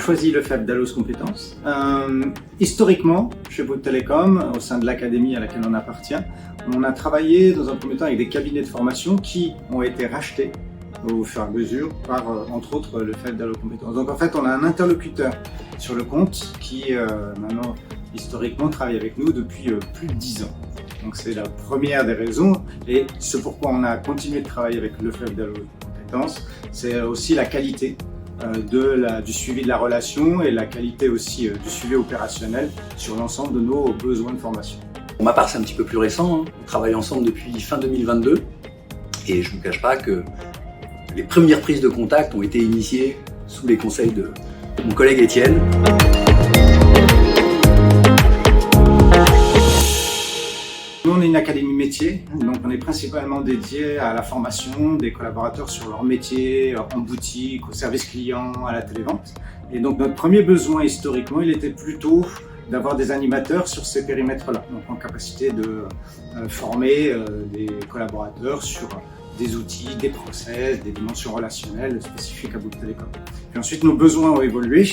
choisi le FEB Dallos Compétences. Historiquement, chez Bouygues Telecom, au sein de l'académie à laquelle on appartient, on a travaillé dans un premier temps avec des cabinets de formation qui ont été rachetés au fur et à mesure par, entre autres, le FEB Dallos Compétences. Donc en fait, on a un interlocuteur sur le compte qui, maintenant, historiquement, travaille avec nous depuis plus de 10 ans. Donc c'est la première des raisons, et ce pourquoi on a continué de travailler avec le FEB Dallos Compétences, c'est aussi la qualité du suivi de la relation et la qualité aussi du suivi opérationnel sur l'ensemble de nos besoins de formation. Pour ma part, c'est un petit peu plus récent, hein. On travaille ensemble depuis fin 2022 et je ne vous cache pas que les premières prises de contact ont été initiées sous les conseils de mon collègue Étienne. Nous, on est une académie métier, donc on est principalement dédié à la formation des collaborateurs sur leur métier, en boutique, au service client, à la télévente. Et donc notre premier besoin historiquement, il était plutôt d'avoir des animateurs sur ces périmètres-là, donc en capacité de former des collaborateurs sur des outils, des process, des dimensions relationnelles spécifiques à Bouygues Telecom. Puis ensuite, nos besoins ont évolué,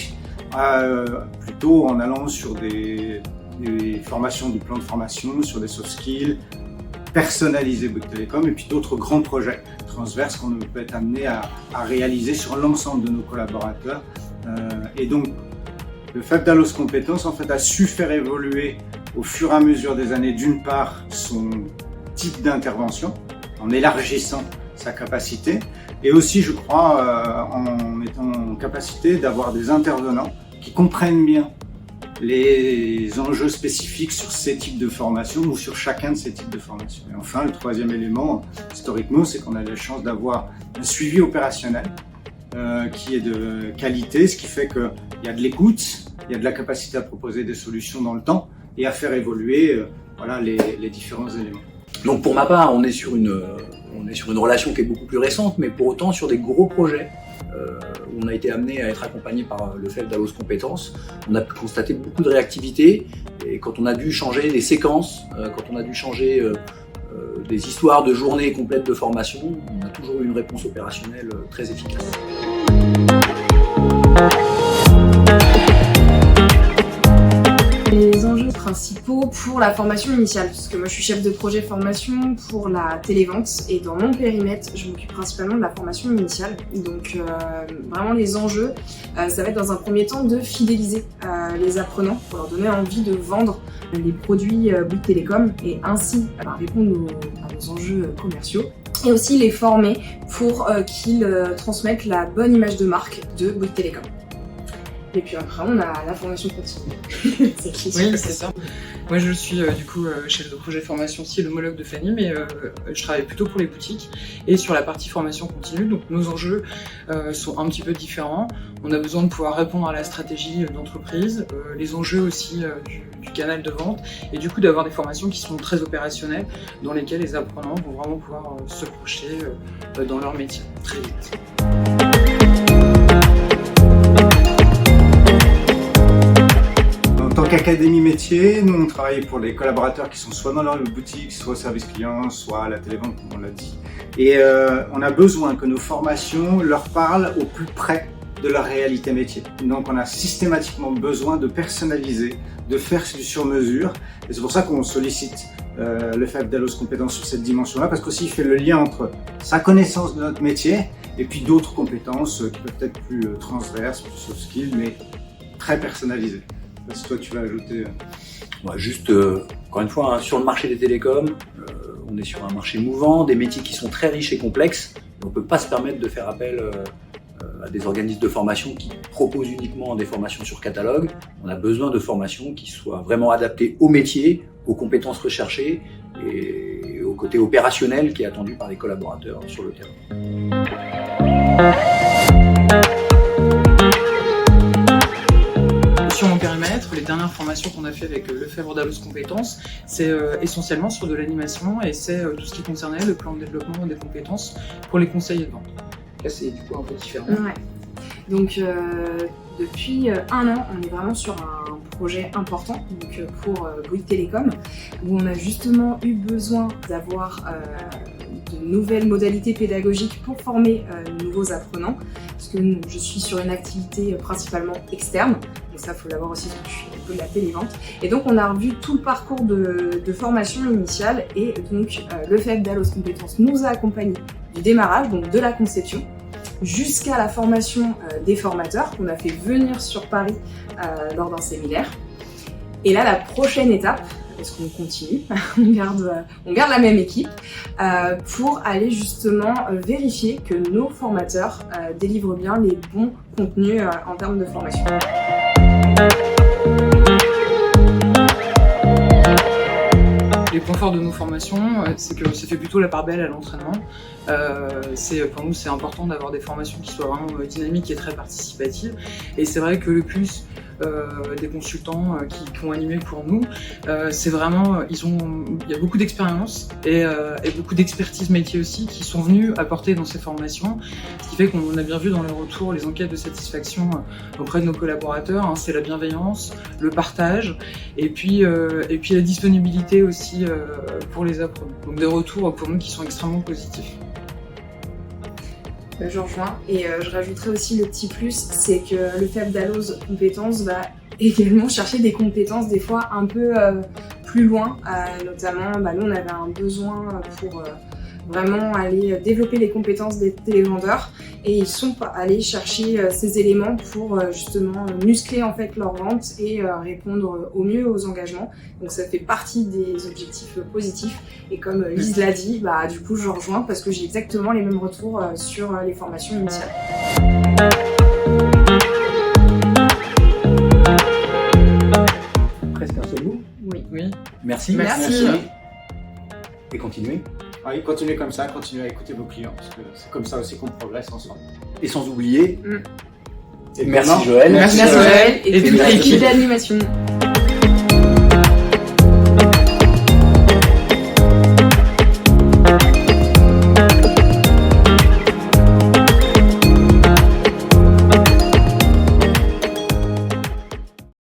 plutôt en allant sur des formations du plan de formation, sur des soft skills, personnalisés Bouygues Telecom, et puis d'autres grands projets transverses qu'on peut être amené à réaliser sur l'ensemble de nos collaborateurs. Et donc, le FEB Dallos Compétences en fait, a su faire évoluer au fur et à mesure des années, d'une part, son type d'intervention, en élargissant sa capacité, et aussi, je crois, en étant en capacité d'avoir des intervenants qui comprennent bien les enjeux spécifiques sur ces types de formations ou sur chacun de ces types de formations. Et enfin, le troisième élément, historiquement, c'est qu'on a la chance d'avoir un suivi opérationnel qui est de qualité, ce qui fait qu'il y a de l'écoute, il y a de la capacité à proposer des solutions dans le temps et à faire évoluer voilà, les différents éléments. Donc pour ma part, on est sur une relation qui est beaucoup plus récente, mais pour autant sur des gros projets où on a été amené à être accompagné par le FEB Dallos Compétences. On a pu constater beaucoup de réactivité, et quand on a dû changer des séquences, quand on a dû changer des histoires de journées complètes de formation, on a toujours eu une réponse opérationnelle très efficace. Les enjeux principaux pour la formation initiale, parce que moi je suis chef de projet formation pour la télévente et dans mon périmètre je m'occupe principalement de la formation initiale. Donc vraiment les enjeux, ça va être dans un premier temps de fidéliser les apprenants pour leur donner envie de vendre les produits Bouygues Telecom et ainsi répondre à nos enjeux commerciaux. Et aussi les former pour qu'ils transmettent la bonne image de marque de Bouygues Telecom. Et puis après, on a la formation continue. Oui, c'est ça. Moi, je suis du coup chef de projet formation aussi, l'homologue de Fanny, mais je travaille plutôt pour les boutiques et sur la partie formation continue. Donc nos enjeux sont un petit peu différents. On a besoin de pouvoir répondre à la stratégie d'entreprise, les enjeux aussi du canal de vente, et du coup d'avoir des formations qui sont très opérationnelles, dans lesquelles les apprenants vont vraiment pouvoir se projeter dans leur métier très vite. En tant qu'académie métier, nous on travaille pour les collaborateurs qui sont soit dans leur boutique, soit au service client, soit à la télévente comme on l'a dit. Et on a besoin que nos formations leur parlent au plus près de leur réalité métier. Donc on a systématiquement besoin de personnaliser, de faire du sur-mesure. Et c'est pour ça qu'on sollicite le FEB Dallos Compétences sur cette dimension-là, parce qu'aussi il fait le lien entre sa connaissance de notre métier et puis d'autres compétences qui peuvent être plus transverses, plus soft skills, mais très personnalisées. Si toi tu vas ajouter... Ouais, juste, encore une fois, hein, sur le marché des télécoms, on est sur un marché mouvant, des métiers qui sont très riches et complexes. On ne peut pas se permettre de faire appel à des organismes de formation qui proposent uniquement des formations sur catalogue. On a besoin de formations qui soient vraiment adaptées au métier, aux compétences recherchées et au côté opérationnel qui est attendu par les collaborateurs sur le terrain. Sur mon périmètre, les dernières formations qu'on a fait avec le FEB Dallos Compétences, c'est essentiellement sur de l'animation et c'est tout ce qui concernait le plan de développement des compétences pour les conseillers de vente. Là, c'est du coup un peu différent. Ouais. Donc depuis un an, on est vraiment sur un projet important donc, pour Bouygues Telecom, où on a justement eu besoin d'avoir de nouvelles modalités pédagogiques pour former de nouveaux apprenants, parce que je suis sur une activité principalement externe, donc ça faut l'avoir aussi, parce que je suis un peu de la télévente. Et donc on a revu tout le parcours de formation initiale, et donc le FEB Dalloz Compétences nous a accompagnés du démarrage, donc de la conception, jusqu'à la formation des formateurs qu'on a fait venir sur Paris lors d'un séminaire. Et là, la prochaine étape, parce qu'on continue, on garde la même équipe, pour aller justement vérifier que nos formateurs délivrent bien les bons contenus en termes de formation. Les points forts de nos formations, c'est que ça fait plutôt la part belle à l'entraînement. Pour nous, c'est important d'avoir des formations qui soient vraiment dynamiques et très participatives. Et c'est vrai que le plus des consultants qui ont animé pour nous, c'est vraiment, il y a beaucoup d'expérience et beaucoup d'expertise métier aussi qui sont venus apporter dans ces formations. Ce qui fait qu'on a bien vu dans les retours, les enquêtes de satisfaction auprès de nos collaborateurs, hein, c'est la bienveillance, le partage et puis la disponibilité aussi pour les apprenants. Donc des retours pour nous qui sont extrêmement positifs. Je rejoins, et je rajouterais aussi le petit plus, c'est que le FEB Dalloz Compétences va également chercher des compétences des fois un peu plus loin, notamment nous on avait un besoin pour vraiment aller développer les compétences des télévendeurs, et ils sont allés chercher ces éléments pour justement muscler en fait leur vente et répondre au mieux aux engagements. Donc ça fait partie des objectifs positifs, et comme Lise l'a dit, du coup je rejoins parce que j'ai exactement les mêmes retours sur les formations initiales. Presque un seul mot. Oui. Merci. Merci. Et continuez. Oui, continuez comme ça, continuez à écouter vos clients, parce que c'est comme ça aussi qu'on progresse ensemble. Et sans oublier, Et merci maintenant, Joël. Merci Joël et toute l'équipe d'animation.